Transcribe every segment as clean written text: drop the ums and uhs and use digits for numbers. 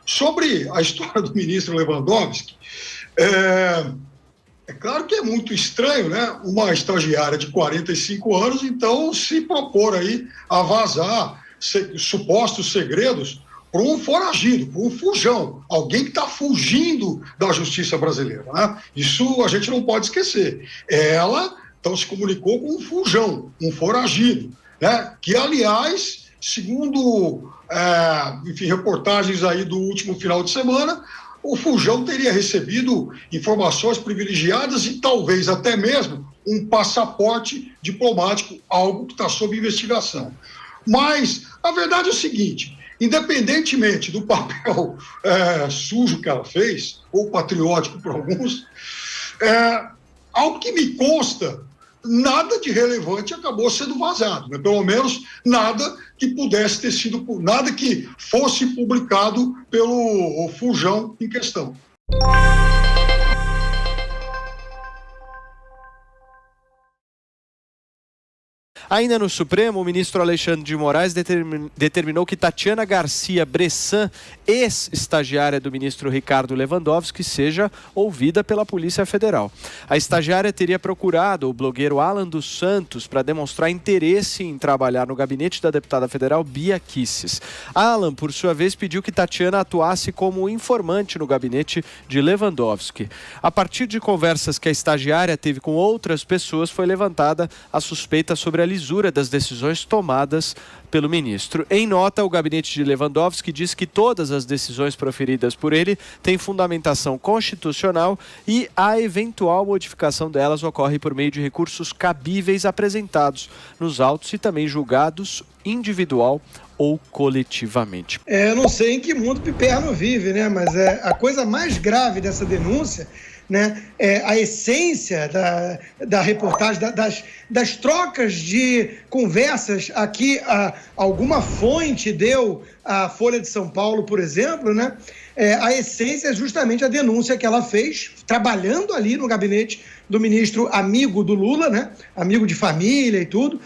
Sobre a história do ministro Lewandowski, é claro que é muito estranho, né? Uma estagiária de 45 anos, então, se propor aí a vazar supostos segredos para um foragido, para um fujão, alguém que está fugindo da justiça brasileira, né? Isso a gente não pode esquecer. Ela, então, se comunicou com um fujão, um foragido, né? Que, aliás, segundo reportagens aí do último final de semana, o fujão teria recebido informações privilegiadas e talvez até mesmo um passaporte diplomático, algo que está sob investigação. Mas a verdade é o seguinte, independentemente do papel sujo que ela fez, ou patriótico para alguns, algo que me consta, nada de relevante acabou sendo vazado, né? Pelo menos nada que pudesse ter sido, nada que fosse publicado pelo fujão em questão. Ainda no Supremo, o ministro Alexandre de Moraes determinou que Tatiana Garcia Bressan, ex-estagiária do ministro Ricardo Lewandowski, seja ouvida pela Polícia Federal. A estagiária teria procurado o blogueiro Alan dos Santos para demonstrar interesse em trabalhar no gabinete da deputada federal Bia Kicis. Alan, por sua vez, pediu que Tatiana atuasse como informante no gabinete de Lewandowski. A partir de conversas que a estagiária teve com outras pessoas, foi levantada a suspeita sobre a lisura das decisões tomadas pelo ministro. Em nota, o gabinete de Lewandowski diz que todas as decisões proferidas por ele têm fundamentação constitucional e a eventual modificação delas ocorre por meio de recursos cabíveis apresentados nos autos e também julgados individual ou coletivamente. Eu não sei em que mundo Piperno vive, né? Mas a coisa mais grave dessa denúncia, né, a essência da reportagem, das trocas de conversas aqui, alguma fonte deu à Folha de São Paulo, por exemplo, né? A essência é justamente a denúncia que ela fez, trabalhando ali no gabinete do ministro amigo do Lula, né? Amigo de família e tudo,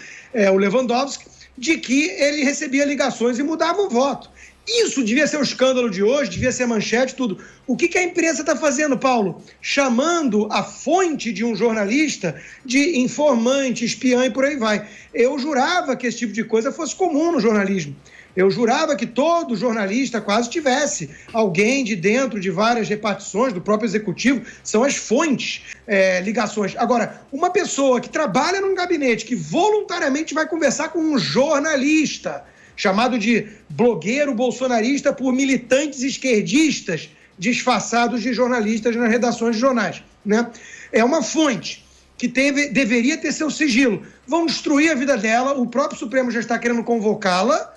o Lewandowski, de que ele recebia ligações e mudava o voto. Isso devia ser o escândalo de hoje, devia ser manchete, tudo. O que a imprensa está fazendo, Paulo? Chamando a fonte de um jornalista de informante, espiã e por aí vai. Eu jurava que esse tipo de coisa fosse comum no jornalismo. Eu jurava que todo jornalista quase tivesse alguém de dentro de várias repartições do próprio executivo, são as fontes, ligações. Agora, uma pessoa que trabalha num gabinete que voluntariamente vai conversar com um jornalista, chamado de blogueiro bolsonarista por militantes esquerdistas disfarçados de jornalistas nas redações de jornais, né? É uma fonte que deveria ter seu sigilo. Vão destruir a vida dela, o próprio Supremo já está querendo convocá-la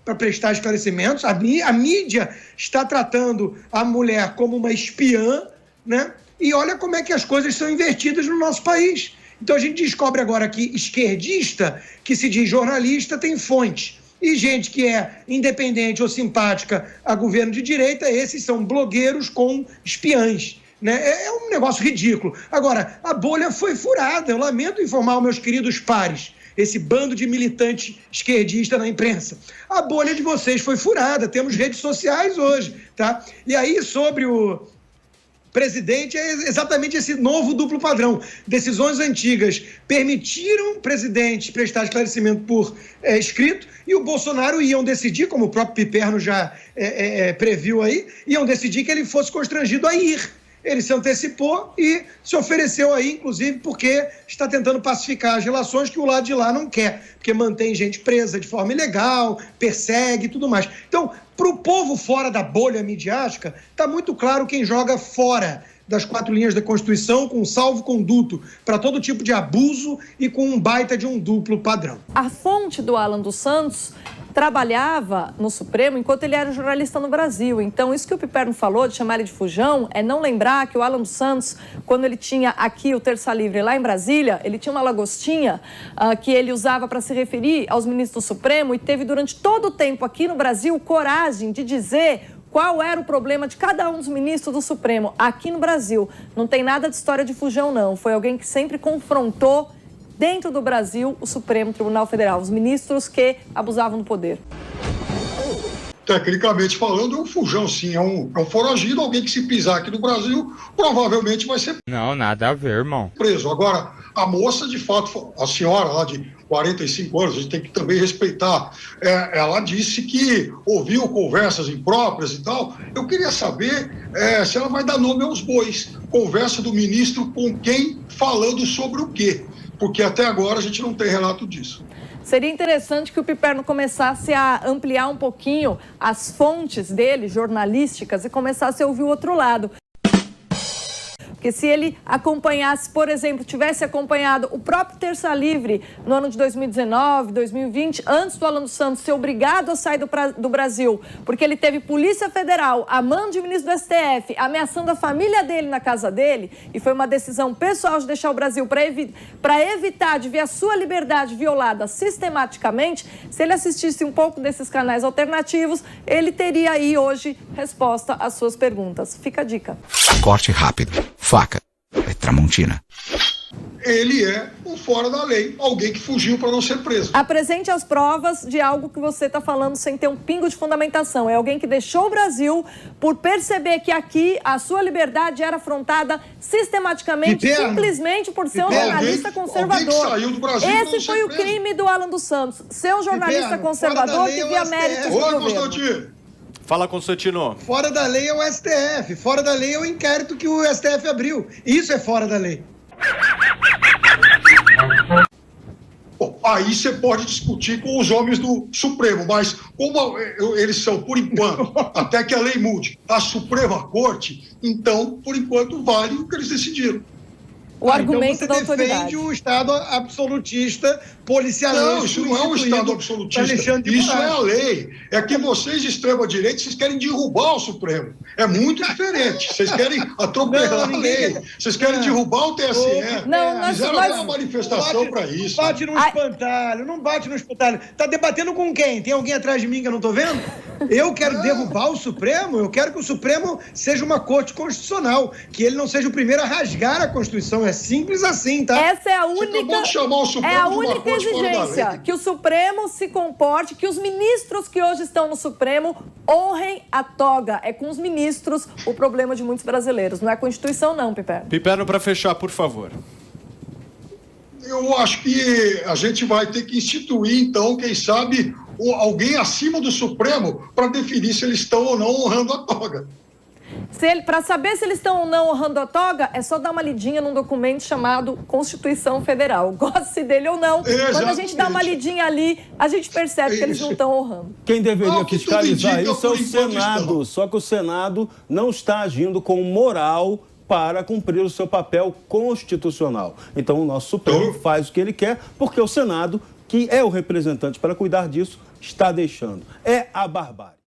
para prestar esclarecimentos, a mídia está tratando a mulher como uma espiã, né? E olha como é que as coisas são invertidas no nosso país. Então a gente descobre agora que esquerdista, que se diz jornalista, tem fonte. E gente que é independente ou simpática a governo de direita, esses são blogueiros com espiãs, né? É um negócio ridículo. Agora, a bolha foi furada. Eu lamento informar os meus queridos pares, esse bando de militante esquerdista na imprensa. A bolha de vocês foi furada. Temos redes sociais hoje, tá? E aí, sobre o presidente, é exatamente esse novo duplo padrão. Decisões antigas permitiram o presidente prestar esclarecimento por escrito e o Bolsonaro iam decidir, como o próprio Piperno já previu aí, iam decidir que ele fosse constrangido a ir. Ele se antecipou e se ofereceu aí, inclusive, porque está tentando pacificar as relações que o lado de lá não quer, porque mantém gente presa de forma ilegal, persegue e tudo mais. Então, para o povo fora da bolha midiática, está muito claro quem joga fora das 4 linhas da Constituição com salvo-conduto para todo tipo de abuso e com um baita de um duplo padrão. A fonte do Alan dos Santos trabalhava no Supremo enquanto ele era jornalista no Brasil. Então, isso que o Piperno falou de chamar ele de fujão é não lembrar que o Alan dos Santos, quando ele tinha aqui o Terça Livre lá em Brasília, ele tinha uma lagostinha que ele usava para se referir aos ministros do Supremo e teve durante todo o tempo aqui no Brasil coragem de dizer qual era o problema de cada um dos ministros do Supremo. Aqui no Brasil não tem nada de história de fujão, não. Foi alguém que sempre confrontou dentro do Brasil o Supremo Tribunal Federal, os ministros que abusavam do poder. Tecnicamente falando, é um fujão, sim, é um foragido, alguém que se pisar aqui no Brasil, provavelmente vai ser Não, nada a ver, irmão. preso. Agora, a moça, de fato, a senhora lá de 45 anos, a gente tem que também respeitar, ela disse que ouviu conversas impróprias e tal. Eu queria saber se ela vai dar nome aos bois. Conversa do ministro com quem, falando sobre o quê? Porque até agora a gente não tem relato disso. Seria interessante que o Piperno começasse a ampliar um pouquinho as fontes dele, jornalísticas, e começasse a ouvir o outro lado. Porque se ele acompanhasse, por exemplo, tivesse acompanhado o próprio Terça Livre no ano de 2019, 2020, antes do Alan dos Santos ser obrigado a sair do Brasil, porque ele teve Polícia Federal, a mando de ministro do STF, ameaçando a família dele na casa dele, e foi uma decisão pessoal de deixar o Brasil para evitar de ver a sua liberdade violada sistematicamente. Se ele assistisse um pouco desses canais alternativos, ele teria aí hoje resposta às suas perguntas. Fica a dica. Corte rápido. Faca. É Tramontina. Ele é um fora da lei, alguém que fugiu para não ser preso. Apresente as provas de algo que você está falando sem ter um pingo de fundamentação. É alguém que deixou o Brasil por perceber que aqui a sua liberdade era afrontada sistematicamente, simplesmente por ser um jornalista conservador. Alguém que saiu do Brasil Esse foi o crime do Alan dos Santos. Ser um jornalista conservador que via méritos do governo. Constantino. Fala, Constantino. Fora da lei é o STF, fora da lei é o inquérito que o STF abriu. Isso é fora da lei. Bom, aí você pode discutir com os homens do Supremo, mas como eles são, por enquanto, até que a lei mude, a Suprema Corte, então, por enquanto, vale o que eles decidiram. O argumento então da você autoridade. defende o Estado absolutista, policialista. Não, isso não é um Estado absolutista. Isso é a lei. É que vocês, de extrema-direita, vocês querem derrubar o Supremo. É muito diferente. Vocês querem atropelar a lei. Vocês querem derrubar o TSE. Não, fizeram uma manifestação para isso. Não bate no espantalho, não bate no espantalho. Tá debatendo com quem? Tem alguém atrás de mim que eu não tô vendo? Eu quero derrubar o Supremo, eu quero que o Supremo seja uma corte constitucional, que ele não seja o primeiro a rasgar a Constituição. É simples assim, tá? Essa é a única, única exigência, que o Supremo se comporte, que os ministros que hoje estão no Supremo honrem a toga. É com os ministros o problema de muitos brasileiros, não é a Constituição não, Piperno. Piperno, para fechar, por favor. Eu acho que a gente vai ter que instituir, então, quem sabe, alguém acima do Supremo para definir se eles estão ou não honrando a toga. Para saber se eles estão ou não honrando a toga, é só dar uma lidinha num documento chamado Constituição Federal. Goste dele ou não, quando a gente dá uma lidinha ali, a gente percebe que eles não estão honrando. Quem deveria fiscalizar isso é o Senado, só que o Senado não está agindo com moral para cumprir o seu papel constitucional. Então o nosso Supremo faz o que ele quer, porque o Senado, que é o representante para cuidar disso, está deixando. É a barbárie.